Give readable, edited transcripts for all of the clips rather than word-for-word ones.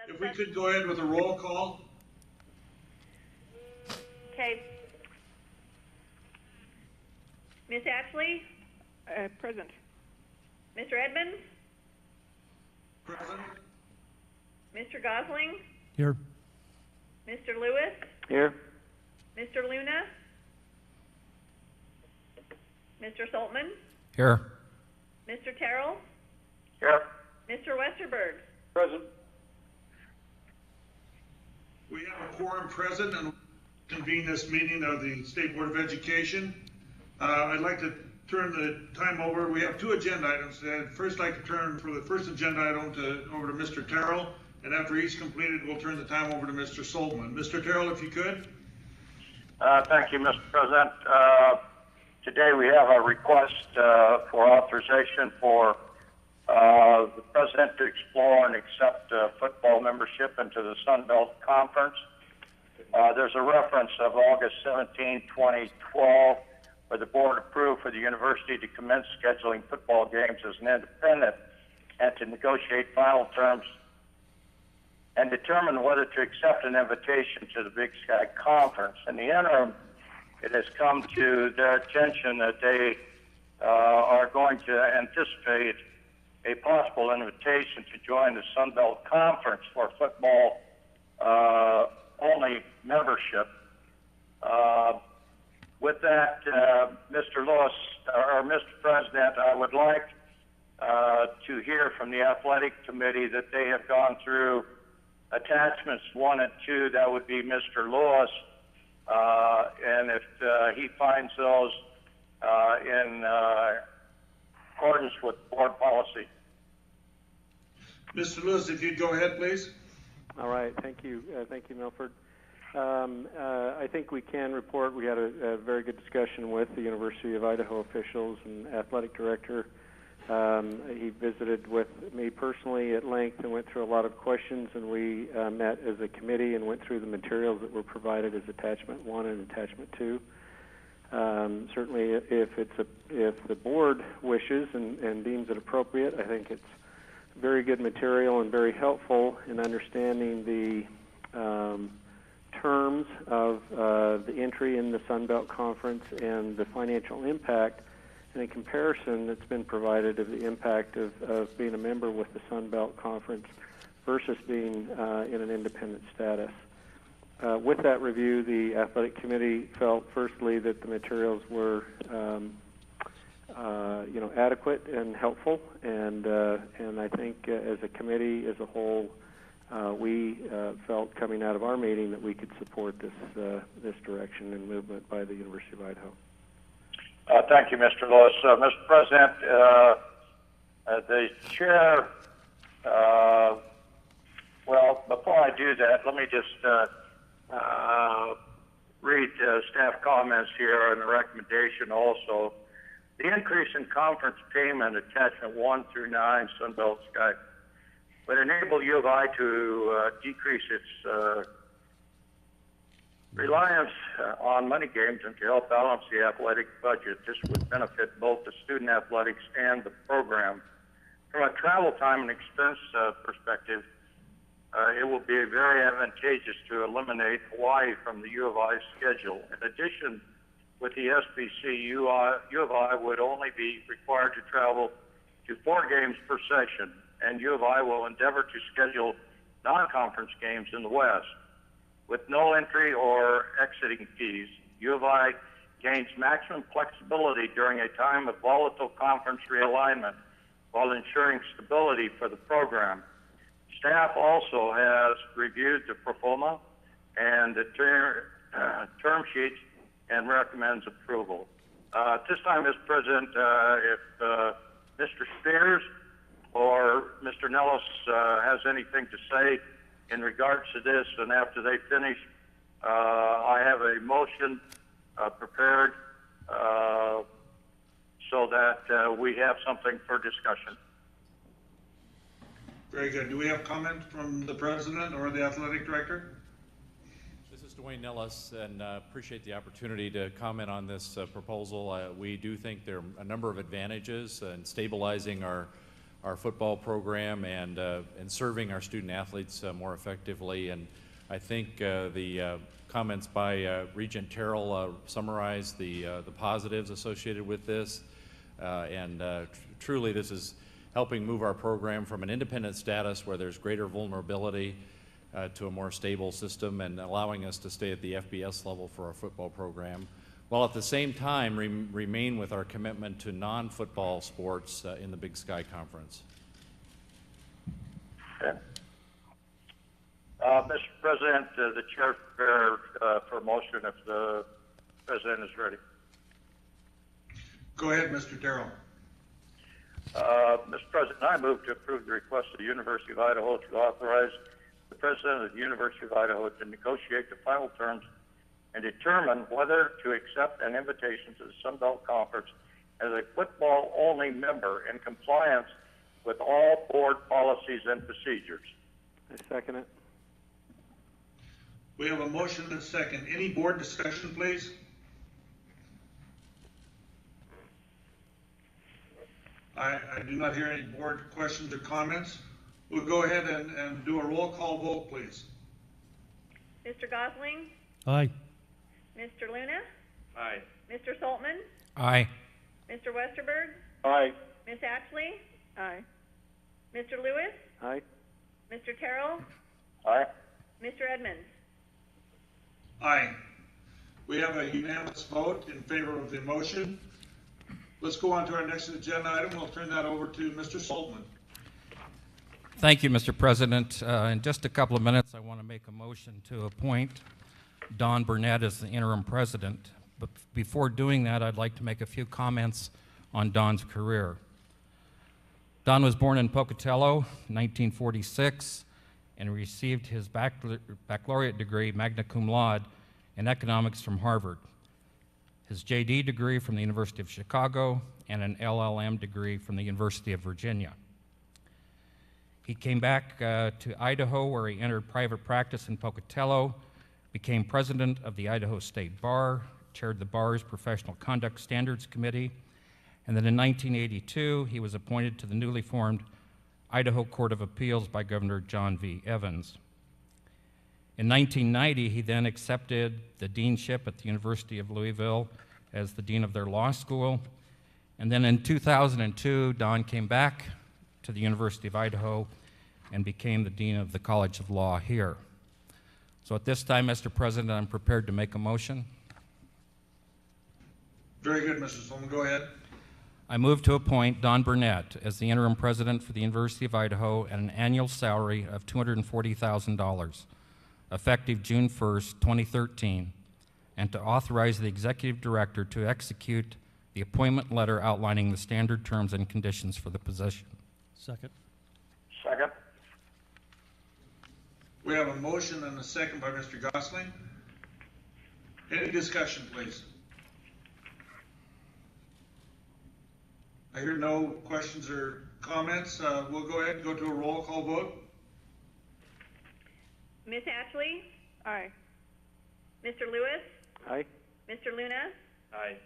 If we could go ahead with a roll call. Okay. Ms. Ashley? Present. Mr. Edmonds? Present. Mr. Gosling? Here. Mr. Lewis? Here. Mr. Luna? Mr. Saltman? Here. Mr. Terrell? Here. Mr. Westerberg? Present. We have a quorum present and convene this meeting of the State Board of Education. I'd like to turn the time over. We have two agenda items. I'd first like to turn for the first agenda item over to Mr. Terrell, and after he's completed, we'll turn the time over to Mr. Saltman. Mr. Terrell, if you could. Thank you, Mr. President. Today we have a request for authorization for the President to explore and accept football membership into the Sun Belt Conference. There's a reference of August 17, 2012, where the board approved for the university to commence scheduling football games as an independent and to negotiate final terms and determine whether to accept an invitation to the Big Sky Conference. In the interim, it has come to their attention that they are going to anticipate a possible invitation to join the Sun Belt Conference for football only membership. With that, Mr. Lewis, or Mr. President, I would like to hear from the athletic committee that they have gone through attachments 1 and 2. That would be Mr. Lewis, and if he finds those in accordance with board policy. Mr. Lewis, if you'd go ahead, please. All right, thank you, Milford. I think we can report we had a very good discussion with the University of Idaho officials and athletic director. He visited with me personally at length and went through a lot of questions, and we met as a committee and went through the materials that were provided as attachment 1 and attachment 2. Certainly, if the board wishes and deems it appropriate, I think it's very good material and very helpful in understanding the terms of the entry in the Sun Belt Conference and the financial impact, and a comparison that's been provided of the impact of being a member with the Sun Belt Conference versus being in an independent status. With that review, the athletic committee felt firstly that the materials were adequate and helpful, and I think as a committee as a whole, we felt coming out of our meeting that we could support this direction and movement by the University of Idaho. Thank you, Mr. Lewis. Mr. President, the chair, well, before I do that, let me just read staff comments here and a recommendation also. The increase in conference payment, attachment 1 through 9, Sunbelt Sky, would enable U of I to decrease its reliance on money games and to help balance the athletic budget. This would benefit both the student athletics and the program. From a travel time and expense perspective, it will be very advantageous to eliminate Hawaii from the U of I schedule. In addition, with the SBC, U of I would only be required to travel to 4 games per session, and U of I will endeavor to schedule non-conference games in the West. With no entry or exiting fees, U of I gains maximum flexibility during a time of volatile conference realignment while ensuring stability for the program. Staff also has reviewed the pro forma and the term sheets and recommends approval. At this time, Mr. President, if Mr. Spears or Mr. Nellis has anything to say in regards to this, and after they finish, I have a motion prepared so that we have something for discussion. Very good. Do we have comment from the president or the athletic director? This is Dwayne Nellis, and appreciate the opportunity to comment on this proposal. We do think there are a number of advantages in stabilizing our our football program and serving our student athletes more effectively. And I think the comments by Regent Terrell summarize the positives associated with this. Truly, this is helping move our program from an independent status where there's greater vulnerability to a more stable system, and allowing us to stay at the FBS level for our football program, while at the same time remain with our commitment to non-football sports in the Big Sky Conference. Okay. Mr. President, the chair prepared for motion if the president is ready. Go ahead, Mr. Terrell. Mr. President, I move to approve the request of the University of Idaho to authorize the president of the University of Idaho to negotiate the final terms and determine whether to accept an invitation to the Sun Belt Conference as a football-only member in compliance with all board policies and procedures. I second it. We have a motion and a second. Any board discussion, please? I do not hear any board questions or comments. We'll go ahead and do a roll call vote, please. Mr. Gosling? Aye. Mr. Luna? Aye. Mr. Saltman? Aye. Mr. Westerberg? Aye. Ms. Ashley? Aye. Mr. Lewis? Aye. Mr. Terrell? Aye. Mr. Edmonds? Aye. We have a unanimous vote in favor of the motion. Let's go on to our next agenda item. We'll turn that over to Mr. Saltman. Thank you, Mr. President. In just a couple of minutes, I want to make a motion to appoint Don Burnett as the interim president. But before doing that, I'd like to make a few comments on Don's career. Don was born in Pocatello in 1946 and received his baccalaureate degree, magna cum laude, in economics from Harvard, his JD degree from the University of Chicago, and an LLM degree from the University of Virginia. He came back to Idaho, where he entered private practice in Pocatello, became president of the Idaho State Bar, chaired the bar's Professional Conduct Standards Committee, and then in 1982, he was appointed to the newly formed Idaho Court of Appeals by Governor John V. Evans. In 1990, he then accepted the deanship at the University of Louisville as the dean of their law school. And then in 2002, Don came back to the University of Idaho and became the dean of the College of Law here. So at this time, Mr. President, I'm prepared to make a motion. Very good, Mr. Saltman. Go ahead. I move to appoint Don Burnett as the interim president for the University of Idaho at an annual salary of $240,000, effective June 1st, 2013, and to authorize the executive director to execute the appointment letter outlining the standard terms and conditions for the position. Second. Second. We have a motion and a second by Mr. Gosling. Any discussion, please? I hear no questions or comments. We'll go ahead and go to a roll call vote. Ms. Ashley? Aye. Mr. Lewis? Aye. Mr. Luna? Aye.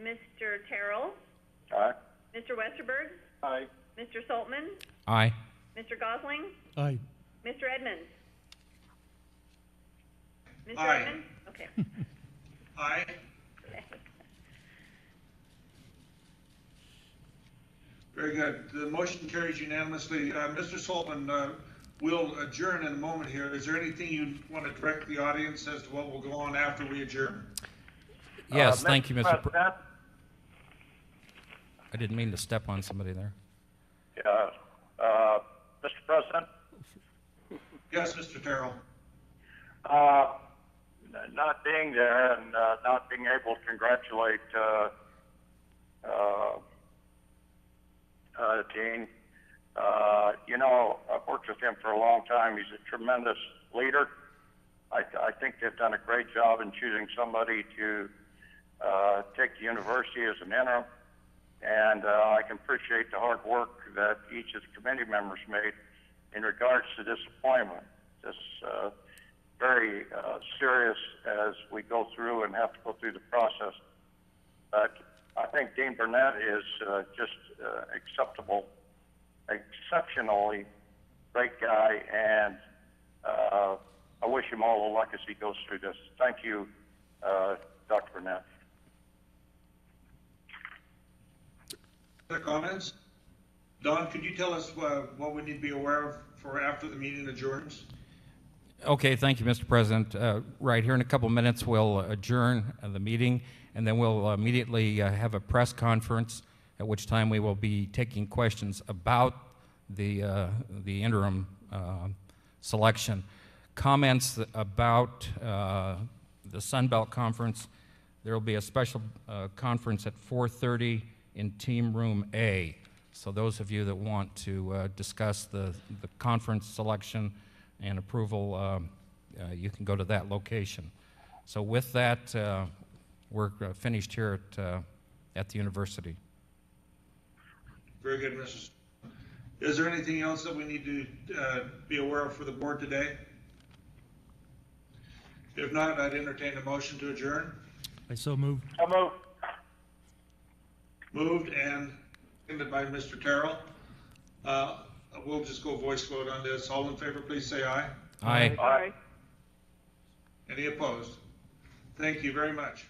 Mr. Terrell? Aye. Mr. Westerberg? Aye. Mr. Saltman? Aye. Mr. Gosling? Aye. Mr. Edmonds? Mr. Aye. Edmonds? Okay. Aye. Very good. The motion carries unanimously. Mr. Saltman, we'll adjourn in a moment here. Is there anything you want to direct the audience as to what will go on after we adjourn? Yes, thank you, Mr. President. I didn't mean to step on somebody there. Mr. President. Yes, Mr. Terrell. Not being there and not being able to congratulate Dean. I've worked with him for a long time. He's a tremendous leader. I think they've done a great job in choosing somebody to take the university as an interim, and I can appreciate the hard work that each of the committee members made in regards to this appointment. This very serious as we go through and have to go through the process. But I think Dean Burnett is just acceptable exceptionally great guy, and I wish him all the luck as he goes through this. Thank you, Dr. Burnett. Other comments? Don, could you tell us what we need to be aware of for after the meeting adjourns? Okay, thank you, Mr. President. Right here in a couple minutes, we'll adjourn the meeting, and then we'll immediately have a press conference, at which time we will be taking questions about the interim selection. Comments about the Sun Belt Conference, there will be a special conference at 4:30 in Team Room A. So those of you that want to discuss the conference selection and approval, you can go to that location. So with that, we're finished here at the university. Very good, Mrs. Is there anything else that we need to be aware of for the board today? If not, I'd entertain a motion to adjourn. I so move. So move. Moved and seconded by Mr. Terrell. We'll just go voice vote on this. All in favor, please say aye. Aye. Aye. Any opposed? Thank you very much.